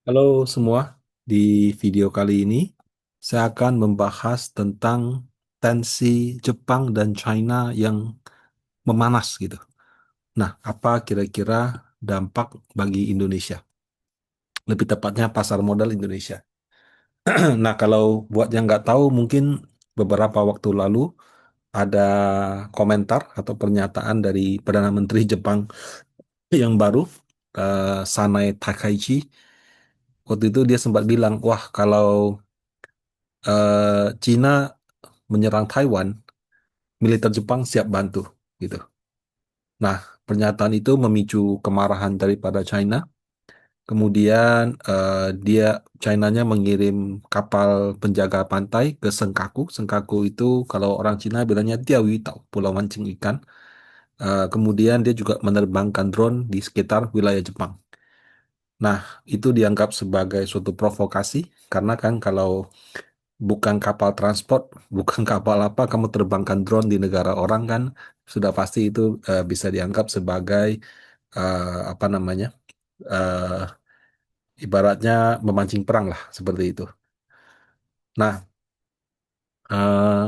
Halo semua, di video kali ini saya akan membahas tentang tensi Jepang dan China yang memanas gitu. Nah, apa kira-kira dampak bagi Indonesia? Lebih tepatnya pasar modal Indonesia. Nah, kalau buat yang nggak tahu, mungkin beberapa waktu lalu ada komentar atau pernyataan dari Perdana Menteri Jepang yang baru, Sanae Takaichi. Waktu itu dia sempat bilang, wah kalau Cina menyerang Taiwan, militer Jepang siap bantu gitu. Nah, pernyataan itu memicu kemarahan daripada China. Kemudian dia China-nya mengirim kapal penjaga pantai ke Senkaku. Senkaku itu kalau orang Cina bilangnya Diawi tau, pulau mancing ikan. Kemudian dia juga menerbangkan drone di sekitar wilayah Jepang. Nah, itu dianggap sebagai suatu provokasi karena kan kalau bukan kapal transport, bukan kapal apa, kamu terbangkan drone di negara orang kan, sudah pasti itu bisa dianggap sebagai apa namanya, eh, ibaratnya memancing perang lah, seperti itu. Nah, eh,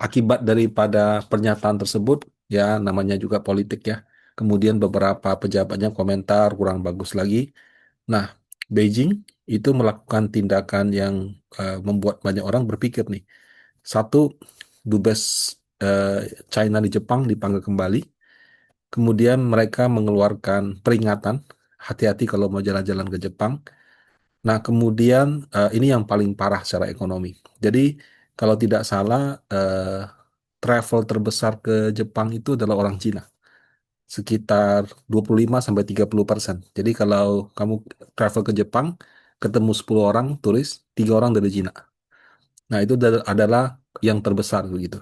akibat daripada pernyataan tersebut, ya namanya juga politik ya. Kemudian beberapa pejabatnya komentar kurang bagus lagi. Nah, Beijing itu melakukan tindakan yang membuat banyak orang berpikir nih. Satu, dubes eh, China di Jepang dipanggil kembali. Kemudian mereka mengeluarkan peringatan, hati-hati kalau mau jalan-jalan ke Jepang. Nah, kemudian ini yang paling parah secara ekonomi. Jadi, kalau tidak salah, travel terbesar ke Jepang itu adalah orang Cina, sekitar 25 sampai 30%. Jadi, kalau kamu travel ke Jepang, ketemu 10 orang turis, 3 orang dari Cina. Nah, itu adalah yang terbesar begitu.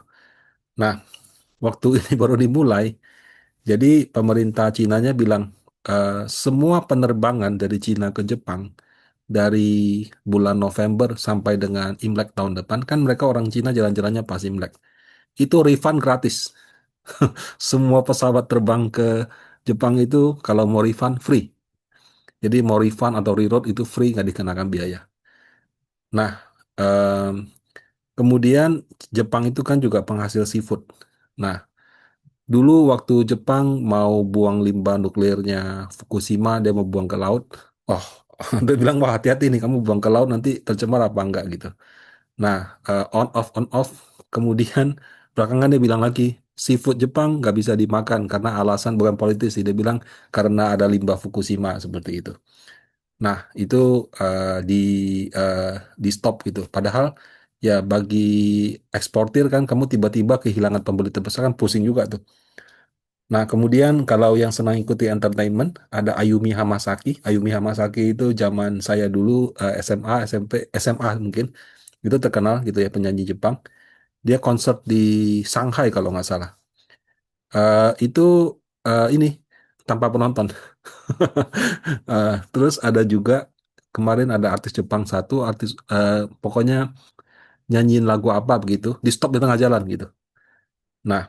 Nah, waktu ini baru dimulai, jadi pemerintah Cinanya bilang semua penerbangan dari Cina ke Jepang dari bulan November sampai dengan Imlek tahun depan, kan mereka orang Cina jalan-jalannya pas Imlek. Itu refund gratis. Semua pesawat terbang ke Jepang itu kalau mau refund free. Jadi mau refund atau reroute itu free, nggak dikenakan biaya. Nah, em, kemudian Jepang itu kan juga penghasil seafood. Nah, dulu waktu Jepang mau buang limbah nuklirnya Fukushima, dia mau buang ke laut. Oh, dia bilang, wah hati-hati nih kamu buang ke laut nanti tercemar apa enggak gitu. Nah, on off. Kemudian belakangan dia bilang lagi, seafood Jepang nggak bisa dimakan karena alasan bukan politis sih. Dia bilang karena ada limbah Fukushima seperti itu. Nah, itu di eh, di stop gitu. Padahal ya bagi eksportir kan kamu tiba-tiba kehilangan pembeli terbesar kan pusing juga tuh. Nah, kemudian kalau yang senang ikuti entertainment, ada Ayumi Hamasaki. Ayumi Hamasaki itu zaman saya dulu SMA, SMP, SMA mungkin. Itu terkenal gitu ya penyanyi Jepang. Dia konser di Shanghai kalau nggak salah. Itu ini tanpa penonton. Terus ada juga kemarin ada artis Jepang satu, artis pokoknya nyanyiin lagu apa begitu, di stop di tengah jalan gitu. Nah,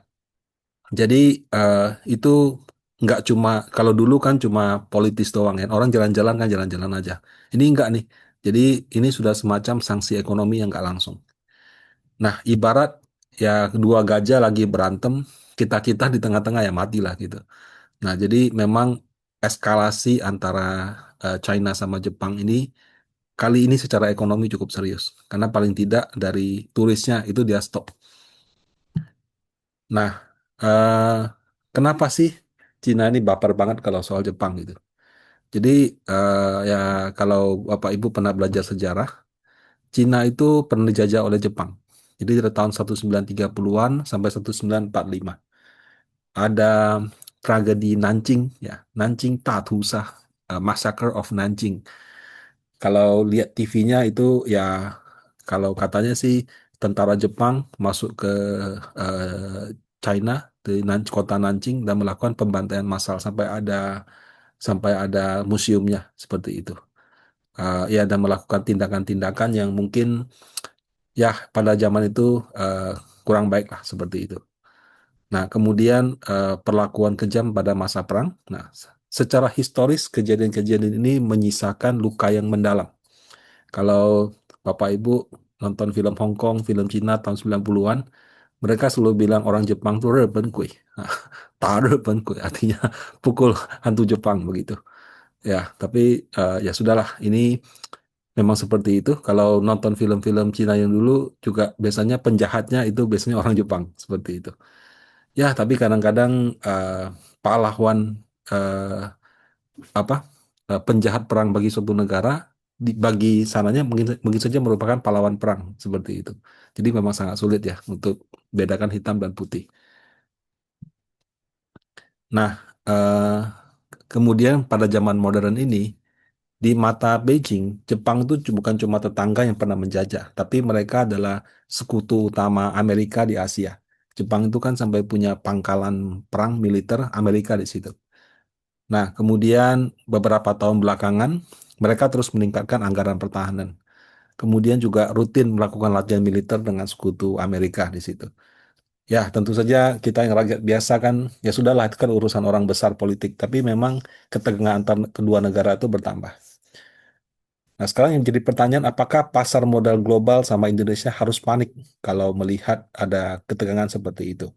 jadi eh, itu nggak cuma kalau dulu kan cuma politis doang ya. Orang jalan-jalan kan jalan-jalan aja. Ini enggak nih. Jadi ini sudah semacam sanksi ekonomi yang nggak langsung. Nah, ibarat ya dua gajah lagi berantem, kita-kita di tengah-tengah ya matilah gitu. Nah, jadi memang eskalasi antara China sama Jepang ini kali ini secara ekonomi cukup serius. Karena paling tidak dari turisnya itu dia stop. Nah, eh, kenapa sih Cina ini baper banget kalau soal Jepang gitu? Jadi ya kalau Bapak Ibu pernah belajar sejarah, Cina itu pernah dijajah oleh Jepang. Jadi dari tahun 1930-an sampai 1945. Ada tragedi Nanjing ya, Nanjing Tatusah, Massacre of Nanjing. Kalau lihat TV-nya itu ya kalau katanya sih tentara Jepang masuk ke China di kota Nanjing dan melakukan pembantaian massal sampai ada museumnya seperti itu. Ya dan melakukan tindakan-tindakan yang mungkin ya pada zaman itu eh, kurang baik lah seperti itu. Nah, kemudian perlakuan kejam pada masa perang. Nah, secara historis kejadian-kejadian ini menyisakan luka yang mendalam. Kalau Bapak Ibu nonton film Hong Kong, film Cina tahun 90-an, mereka selalu bilang orang Jepang tuh kui. Kui artinya pukul hantu Jepang begitu. Ya, tapi ya sudahlah, ini memang seperti itu. Kalau nonton film-film Cina yang dulu juga biasanya penjahatnya itu biasanya orang Jepang seperti itu. Ya, tapi kadang-kadang eh, pahlawan eh, apa penjahat perang bagi suatu negara bagi sananya mungkin mungkin saja merupakan pahlawan perang seperti itu. Jadi memang sangat sulit ya untuk bedakan hitam dan putih. Nah, kemudian pada zaman modern ini di mata Beijing, Jepang itu bukan cuma tetangga yang pernah menjajah, tapi mereka adalah sekutu utama Amerika di Asia. Jepang itu kan sampai punya pangkalan perang militer Amerika di situ. Nah, kemudian beberapa tahun belakangan, mereka terus meningkatkan anggaran pertahanan. Kemudian juga rutin melakukan latihan militer dengan sekutu Amerika di situ. Ya, tentu saja kita yang rakyat biasa kan, ya sudahlah itu kan urusan orang besar politik. Tapi memang ketegangan antar kedua negara itu bertambah. Nah, sekarang yang jadi pertanyaan, apakah pasar modal global sama Indonesia harus panik kalau melihat ada ketegangan seperti itu?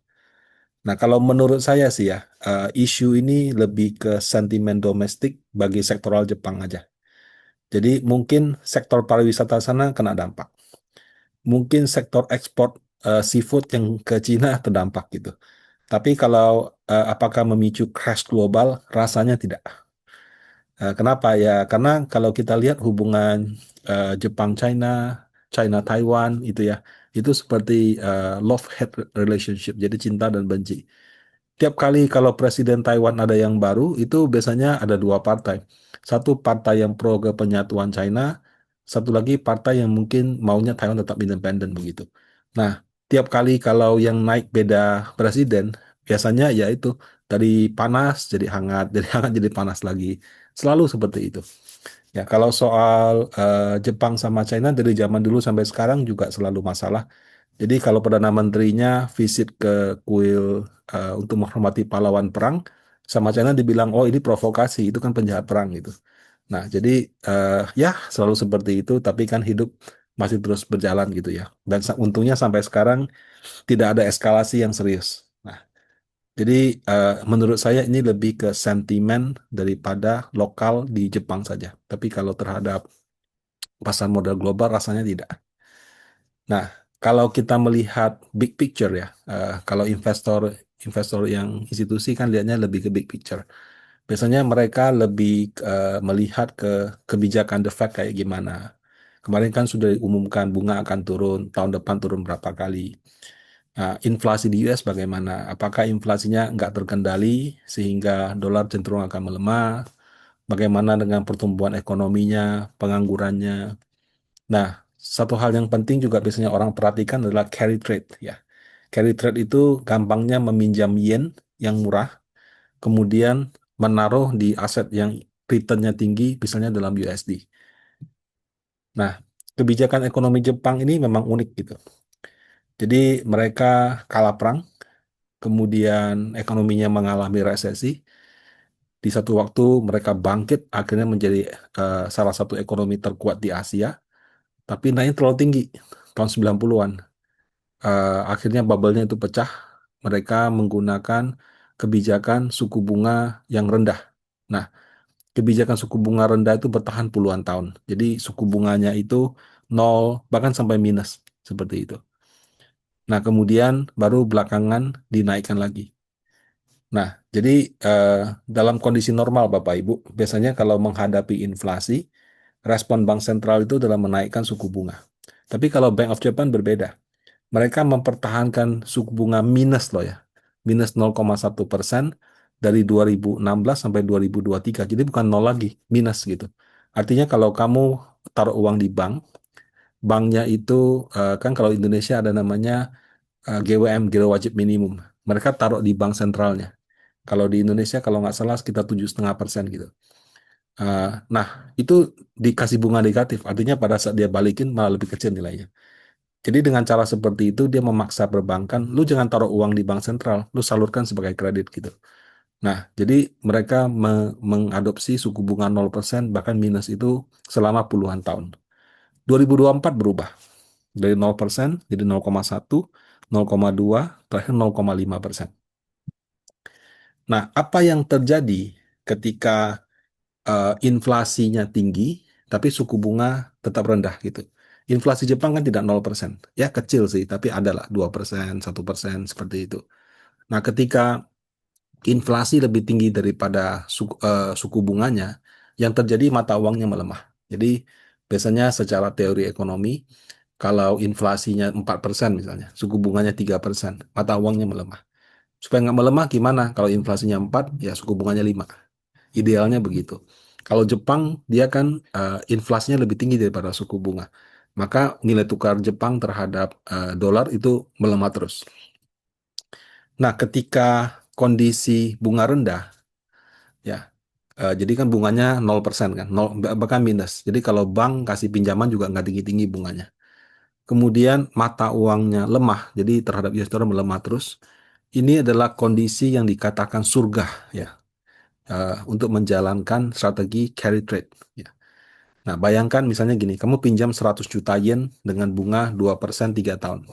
Nah, kalau menurut saya sih ya, isu ini lebih ke sentimen domestik bagi sektoral Jepang aja. Jadi mungkin sektor pariwisata sana kena dampak. Mungkin sektor ekspor seafood yang ke Cina terdampak gitu. Tapi kalau apakah memicu crash global, rasanya tidak. Kenapa ya? Karena kalau kita lihat hubungan Jepang-China, China-Taiwan itu ya, itu seperti love-hate relationship, jadi cinta dan benci. Tiap kali kalau Presiden Taiwan ada yang baru, itu biasanya ada dua partai. Satu partai yang pro ke penyatuan China, satu lagi partai yang mungkin maunya Taiwan tetap independen begitu. Nah, tiap kali kalau yang naik beda presiden, biasanya ya itu dari panas jadi hangat, dari hangat jadi panas lagi. Selalu seperti itu. Ya, kalau soal Jepang sama China dari zaman dulu sampai sekarang juga selalu masalah. Jadi kalau Perdana Menterinya visit ke kuil untuk menghormati pahlawan perang, sama China dibilang, oh ini provokasi, itu kan penjahat perang gitu. Nah, jadi ya selalu seperti itu, tapi kan hidup masih terus berjalan gitu ya. Dan untungnya sampai sekarang tidak ada eskalasi yang serius. Nah, jadi menurut saya ini lebih ke sentimen daripada lokal di Jepang saja. Tapi kalau terhadap pasar modal global rasanya tidak. Nah, kalau kita melihat big picture ya, kalau investor investor yang institusi kan lihatnya lebih ke big picture. Biasanya mereka lebih melihat ke kebijakan The Fed kayak gimana. Kemarin kan sudah diumumkan bunga akan turun, tahun depan turun berapa kali. Nah, inflasi di US bagaimana? Apakah inflasinya nggak terkendali sehingga dolar cenderung akan melemah? Bagaimana dengan pertumbuhan ekonominya, penganggurannya? Nah, satu hal yang penting juga biasanya orang perhatikan adalah carry trade ya. Carry trade itu gampangnya meminjam yen yang murah, kemudian menaruh di aset yang returnnya tinggi, misalnya dalam USD. Nah, kebijakan ekonomi Jepang ini memang unik gitu. Jadi mereka kalah perang, kemudian ekonominya mengalami resesi. Di satu waktu mereka bangkit, akhirnya menjadi salah satu ekonomi terkuat di Asia, tapi naiknya terlalu tinggi tahun 90-an. Akhirnya bubble-nya itu pecah. Mereka menggunakan kebijakan suku bunga yang rendah. Nah, kebijakan suku bunga rendah itu bertahan puluhan tahun. Jadi suku bunganya itu nol, bahkan sampai minus, seperti itu. Nah, kemudian baru belakangan dinaikkan lagi. Nah, jadi eh, dalam kondisi normal, Bapak Ibu, biasanya kalau menghadapi inflasi, respon bank sentral itu adalah menaikkan suku bunga. Tapi kalau Bank of Japan berbeda. Mereka mempertahankan suku bunga minus loh ya, minus 0,1% dari 2016 sampai 2023. Jadi bukan nol lagi, minus gitu. Artinya kalau kamu taruh uang di bank, banknya itu kan kalau Indonesia ada namanya GWM, Giro Wajib Minimum. Mereka taruh di bank sentralnya. Kalau di Indonesia kalau nggak salah sekitar 7,5% gitu. Eh, nah, itu dikasih bunga negatif, artinya pada saat dia balikin malah lebih kecil nilainya. Jadi dengan cara seperti itu dia memaksa perbankan, lu jangan taruh uang di bank sentral, lu salurkan sebagai kredit gitu. Nah, jadi mereka mengadopsi suku bunga 0% bahkan minus itu selama puluhan tahun. 2024 berubah dari 0% jadi 0,1, 0,2, terakhir 0,5%. Nah, apa yang terjadi ketika inflasinya tinggi, tapi suku bunga tetap rendah gitu? Inflasi Jepang kan tidak 0%. Ya kecil sih, tapi adalah 2%, 1% seperti itu. Nah, ketika inflasi lebih tinggi daripada suku bunganya, yang terjadi mata uangnya melemah. Jadi biasanya secara teori ekonomi, kalau inflasinya 4% misalnya, suku bunganya 3%, mata uangnya melemah. Supaya nggak melemah gimana? Kalau inflasinya 4, ya suku bunganya 5. Idealnya begitu. Kalau Jepang, dia kan inflasinya lebih tinggi daripada suku bunga. Maka nilai tukar Jepang terhadap dolar itu melemah terus. Nah, ketika kondisi bunga rendah, ya, jadi kan bunganya 0% kan, 0, bahkan minus. Jadi kalau bank kasih pinjaman juga nggak tinggi-tinggi bunganya. Kemudian mata uangnya lemah, jadi terhadap US dollar melemah terus. Ini adalah kondisi yang dikatakan surga ya, untuk menjalankan strategi carry trade. Ya. Nah, bayangkan misalnya gini, kamu pinjam 100 juta yen dengan bunga 2% 3 tahun.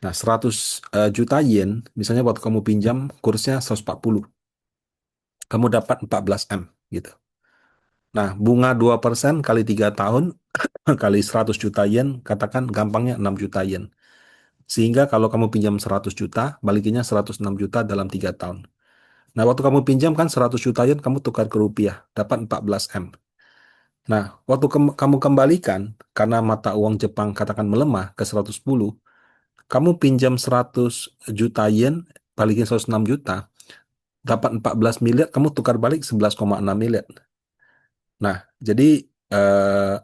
Nah, 100 juta yen, misalnya waktu kamu pinjam kursnya 140, kamu dapat 14 M gitu. Nah, bunga 2% kali 3 tahun kali 100 juta yen, katakan gampangnya 6 juta yen. Sehingga kalau kamu pinjam 100 juta, balikinnya 106 juta dalam 3 tahun. Nah, waktu kamu pinjam kan 100 juta yen, kamu tukar ke rupiah, dapat 14 M. Nah, waktu kamu kembalikan, karena mata uang Jepang katakan melemah ke 110, kamu pinjam 100 juta yen, balikin 106 juta, dapat 14 miliar, kamu tukar balik 11,6 miliar. Nah, jadi eh,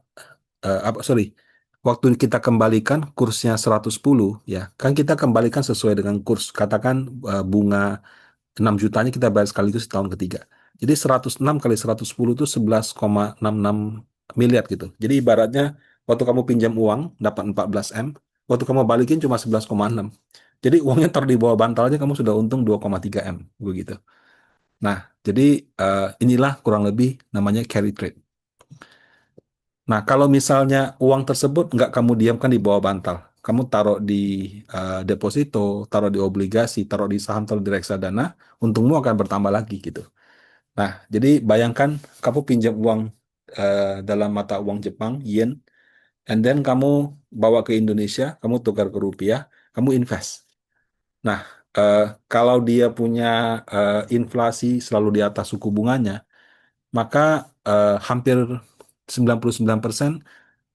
sorry, waktu kita kembalikan kursnya 110 ya, kan kita kembalikan sesuai dengan kurs. Katakan bunga 6 jutanya kita bayar sekaligus tahun ketiga. Jadi 106 kali 110 itu 11,66 miliar gitu. Jadi ibaratnya waktu kamu pinjam uang dapat 14 M, waktu kamu balikin cuma 11,6. Jadi uangnya taruh di bawah bantalnya kamu sudah untung 2,3 M begitu. Nah, jadi inilah kurang lebih namanya carry trade. Nah, kalau misalnya uang tersebut nggak kamu diamkan di bawah bantal, kamu taruh di deposito, taruh di obligasi, taruh di saham, taruh di reksadana, untungmu akan bertambah lagi gitu. Nah, jadi bayangkan kamu pinjam uang dalam mata uang Jepang, yen, and then kamu bawa ke Indonesia, kamu tukar ke rupiah, kamu invest. Nah, eh, kalau dia punya inflasi selalu di atas suku bunganya, maka hampir 99%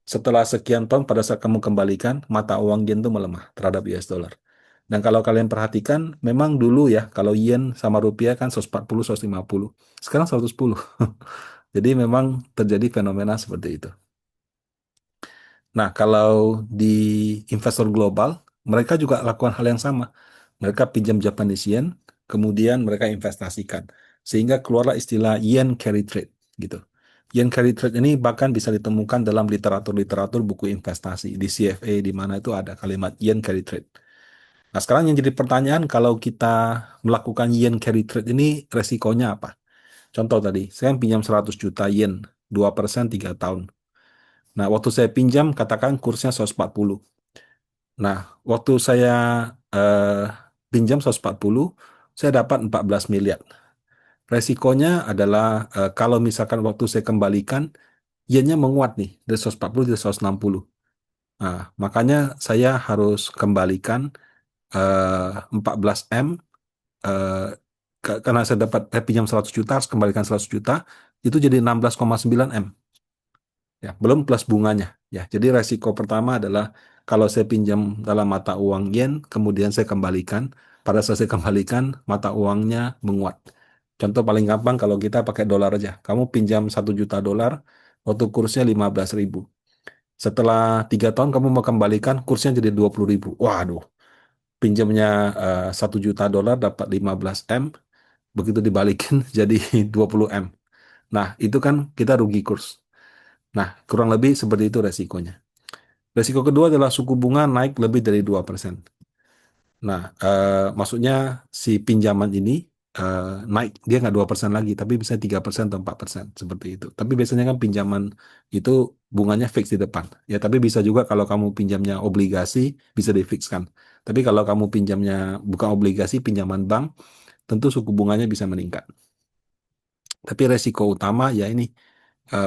setelah sekian tahun pada saat kamu kembalikan, mata uang yen itu melemah terhadap US dollar. Dan kalau kalian perhatikan, memang dulu ya, kalau yen sama rupiah kan 140, 150. Sekarang 110. Jadi memang terjadi fenomena seperti itu. Nah, kalau di investor global, mereka juga lakukan hal yang sama. Mereka pinjam Japanese yen, kemudian mereka investasikan. Sehingga keluarlah istilah yen carry trade gitu. Yen carry trade ini bahkan bisa ditemukan dalam literatur-literatur buku investasi. Di CFA, di mana itu ada kalimat yen carry trade. Nah, sekarang yang jadi pertanyaan, kalau kita melakukan yen carry trade ini resikonya apa? Contoh tadi, saya pinjam 100 juta yen, 2% 3 tahun. Nah, waktu saya pinjam, katakan kursnya 140. Nah, waktu saya eh, pinjam 140, saya dapat 14 miliar. Resikonya adalah kalau misalkan waktu saya kembalikan, yennya menguat nih, dari 140 ke 160. Nah, makanya saya harus kembalikan 14 M, eh, karena saya dapat pinjam 100 juta, harus kembalikan 100 juta, itu jadi 16,9 M. Ya, belum plus bunganya. Ya, jadi resiko pertama adalah kalau saya pinjam dalam mata uang yen, kemudian saya kembalikan, pada saat saya kembalikan, mata uangnya menguat. Contoh paling gampang kalau kita pakai dolar aja. Kamu pinjam 1 juta dolar, waktu kursnya 15.000. Setelah 3 tahun kamu mau kembalikan, kursnya jadi 20.000. Waduh, pinjamnya 1 juta dolar dapat 15 M, begitu dibalikin jadi 20 M. Nah, itu kan kita rugi kurs. Nah, kurang lebih seperti itu resikonya. Resiko kedua adalah suku bunga naik lebih dari 2%. Nah, maksudnya si pinjaman ini naik, dia nggak 2% lagi, tapi bisa 3% atau 4% seperti itu. Tapi biasanya kan pinjaman itu bunganya fix di depan. Ya, tapi bisa juga kalau kamu pinjamnya obligasi bisa difikskan. Tapi kalau kamu pinjamnya bukan obligasi, pinjaman bank, tentu suku bunganya bisa meningkat. Tapi resiko utama ya ini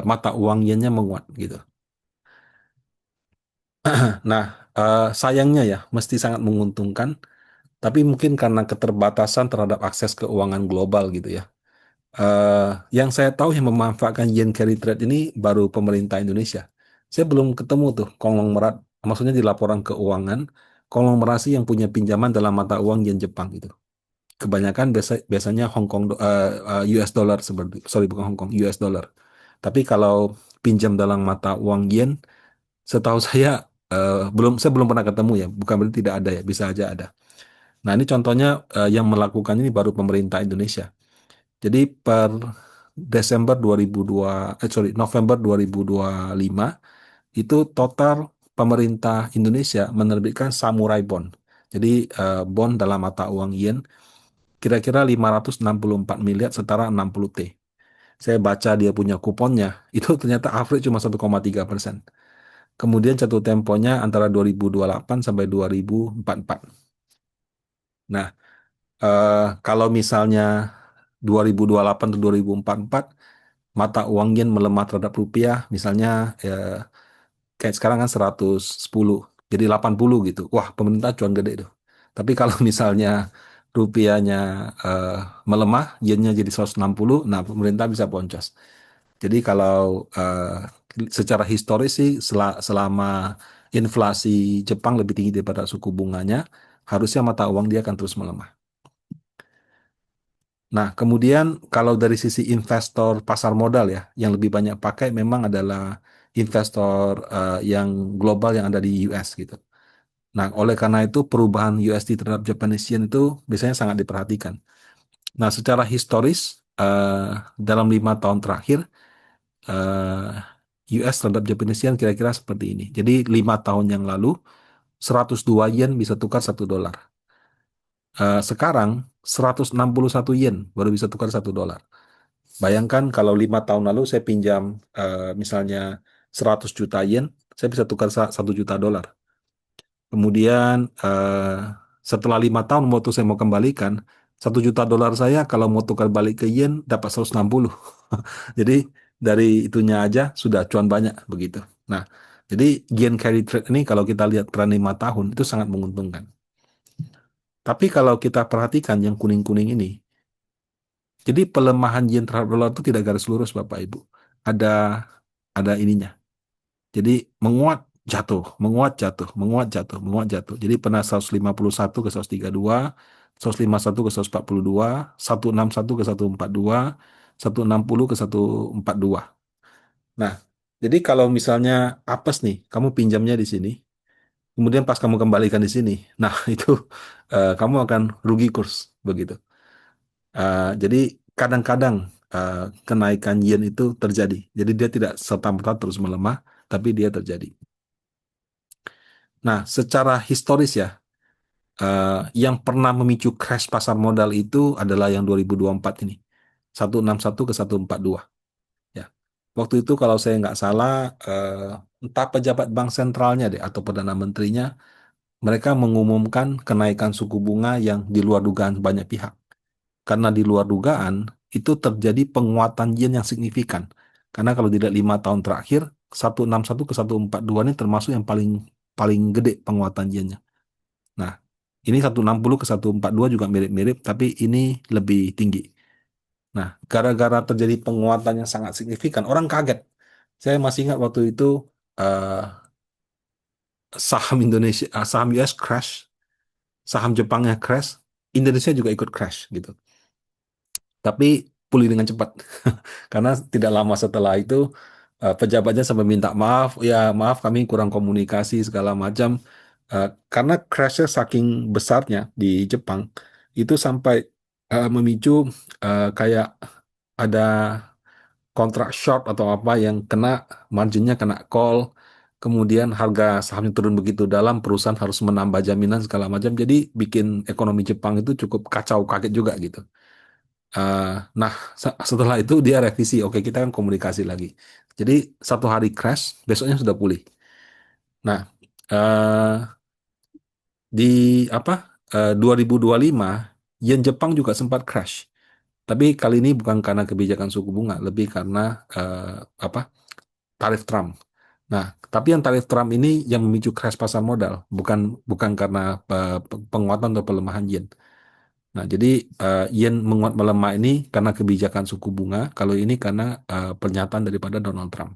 mata uang yennya menguat gitu. Nah, sayangnya ya, mesti sangat menguntungkan, tapi mungkin karena keterbatasan terhadap akses keuangan global gitu ya. Eh, yang saya tahu yang memanfaatkan yen carry trade ini baru pemerintah Indonesia. Saya belum ketemu tuh konglomerat, maksudnya di laporan keuangan, konglomerasi yang punya pinjaman dalam mata uang yen Jepang gitu. Kebanyakan biasanya Hong Kong, US dollar seperti, sorry bukan Hong Kong, US dollar. Tapi kalau pinjam dalam mata uang yen, setahu saya saya belum pernah ketemu ya. Bukan berarti tidak ada ya, bisa aja ada. Nah ini contohnya yang melakukan ini baru pemerintah Indonesia. Jadi per Desember 2002, November 2025 itu total pemerintah Indonesia menerbitkan Samurai Bond. Jadi bond dalam mata uang yen kira-kira 564 miliar setara 60 T. Saya baca dia punya kuponnya, itu ternyata average cuma 1,3%. Kemudian jatuh temponya antara 2028 sampai 2044. Nah, kalau misalnya 2028 atau 2044 mata uang yen melemah terhadap rupiah, misalnya kayak sekarang kan 110, jadi 80 gitu. Wah, pemerintah cuan gede tuh. Tapi kalau misalnya rupiahnya eh, melemah, yennya jadi 160, nah pemerintah bisa boncos. Jadi kalau secara historis sih selama inflasi Jepang lebih tinggi daripada suku bunganya, harusnya mata uang dia akan terus melemah. Nah, kemudian kalau dari sisi investor pasar modal ya, yang lebih banyak pakai memang adalah investor yang global yang ada di US gitu. Nah, oleh karena itu perubahan USD terhadap Japanese yen itu biasanya sangat diperhatikan. Nah, secara historis dalam 5 tahun terakhir US terhadap Japanese yen kira-kira seperti ini. Jadi 5 tahun yang lalu 102 yen bisa tukar 1 dolar. Sekarang 161 yen baru bisa tukar 1 dolar. Bayangkan kalau 5 tahun lalu saya pinjam misalnya 100 juta yen, saya bisa tukar 1 juta dolar. Kemudian setelah 5 tahun waktu saya mau kembalikan, 1 juta dolar saya kalau mau tukar balik ke yen dapat 160. Jadi dari itunya aja sudah cuan banyak begitu. Nah, jadi yen carry trade ini kalau kita lihat tren 5 tahun itu sangat menguntungkan. Tapi kalau kita perhatikan yang kuning-kuning ini, jadi pelemahan yen terhadap dolar itu tidak garis lurus Bapak Ibu. Ada ada ininya. Jadi menguat jatuh, menguat jatuh, menguat jatuh, menguat jatuh. Jadi pernah 151 ke 132, 151 ke 142, 161 ke 142, 160 ke 142. Nah, jadi kalau misalnya apes nih, kamu pinjamnya di sini, kemudian pas kamu kembalikan di sini, nah itu kamu akan rugi kurs begitu. Jadi kadang-kadang eh, kenaikan yen itu terjadi. Jadi dia tidak serta-merta terus melemah, tapi dia terjadi. Nah, secara historis ya, yang pernah memicu crash pasar modal itu adalah yang 2024 ini. 161 ke 142. Ya. Waktu itu kalau saya nggak salah, entah pejabat bank sentralnya deh atau perdana menterinya, mereka mengumumkan kenaikan suku bunga yang di luar dugaan banyak pihak. Karena di luar dugaan, itu terjadi penguatan yen yang signifikan. Karena kalau dilihat 5 tahun terakhir, 161 ke 142 ini termasuk yang paling paling gede penguatan yennya. Nah, ini 160 ke 142 juga mirip-mirip, tapi ini lebih tinggi. Nah, gara-gara terjadi penguatan yang sangat signifikan, orang kaget. Saya masih ingat waktu itu eh, saham Indonesia, saham US crash, saham Jepangnya crash, Indonesia juga ikut crash gitu. Tapi pulih dengan cepat. Karena tidak lama setelah itu pejabatnya sampai minta maaf, ya maaf kami kurang komunikasi segala macam. Karena crashnya saking besarnya di Jepang, itu sampai memicu kayak ada kontrak short atau apa yang kena marginnya kena call, kemudian harga sahamnya turun begitu dalam, perusahaan harus menambah jaminan segala macam, jadi bikin ekonomi Jepang itu cukup kacau kaget juga gitu. Eh, nah, setelah itu dia revisi, oke kita kan komunikasi lagi. Jadi satu hari crash, besoknya sudah pulih. Nah, di apa 2025 yen Jepang juga sempat crash. Tapi kali ini bukan karena kebijakan suku bunga, lebih karena eh, apa tarif Trump. Nah, tapi yang tarif Trump ini yang memicu crash pasar modal, bukan bukan karena penguatan atau pelemahan yen. Nah, jadi yen menguat melemah ini karena kebijakan suku bunga, kalau ini karena pernyataan daripada Donald Trump.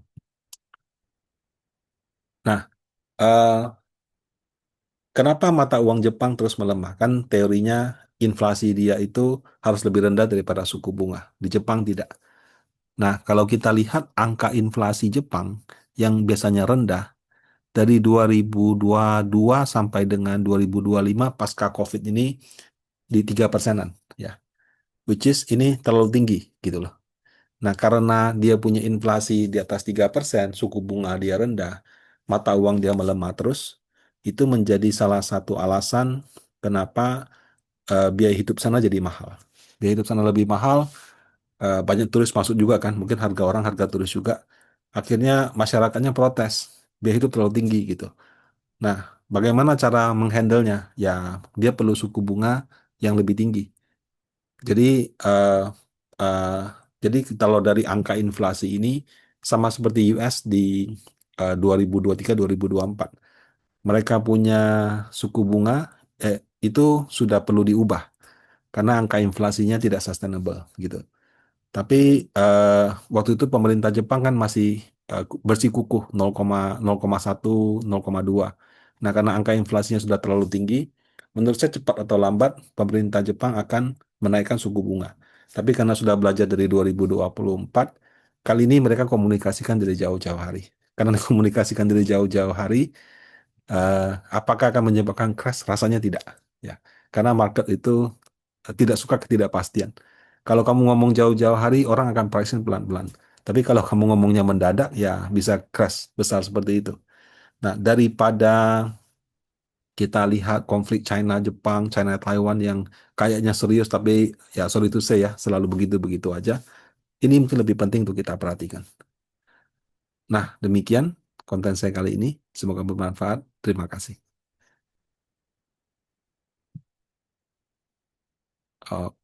Nah, eh, kenapa mata uang Jepang terus melemah? Kan teorinya inflasi dia itu harus lebih rendah daripada suku bunga. Di Jepang tidak. Nah, kalau kita lihat angka inflasi Jepang yang biasanya rendah dari 2022 sampai dengan 2025 pasca COVID ini di 3%-an ya. Which is ini terlalu tinggi gitu loh. Nah, karena dia punya inflasi di atas 3%, suku bunga dia rendah, mata uang dia melemah terus, itu menjadi salah satu alasan kenapa biaya hidup sana jadi mahal. Biaya hidup sana lebih mahal, banyak turis masuk juga kan, mungkin harga orang, harga turis juga. Akhirnya masyarakatnya protes, biaya hidup terlalu tinggi gitu. Nah, bagaimana cara menghandlenya? Ya, dia perlu suku bunga yang lebih tinggi. Jadi, eh, eh, jadi kalau dari angka inflasi ini sama seperti US di 2023-2024, mereka punya suku bunga eh, itu sudah perlu diubah karena angka inflasinya tidak sustainable gitu. Tapi eh, waktu itu pemerintah Jepang kan masih bersikukuh 0,1, 0,2. Nah, karena angka inflasinya sudah terlalu tinggi, menurut saya cepat atau lambat pemerintah Jepang akan menaikkan suku bunga. Tapi karena sudah belajar dari 2024, kali ini mereka komunikasikan dari jauh-jauh hari. Karena dikomunikasikan dari jauh-jauh hari, eh, apakah akan menyebabkan crash? Rasanya tidak. Ya, karena market itu tidak suka ketidakpastian. Kalau kamu ngomong jauh-jauh hari, orang akan pricing pelan-pelan. Tapi kalau kamu ngomongnya mendadak, ya bisa crash besar seperti itu. Nah, daripada kita lihat konflik China-Jepang, China-Taiwan yang kayaknya serius, tapi ya sorry to say ya, selalu begitu-begitu aja. Ini mungkin lebih penting untuk kita perhatikan. Nah, demikian konten saya kali ini. Semoga bermanfaat. Terima kasih. Oh,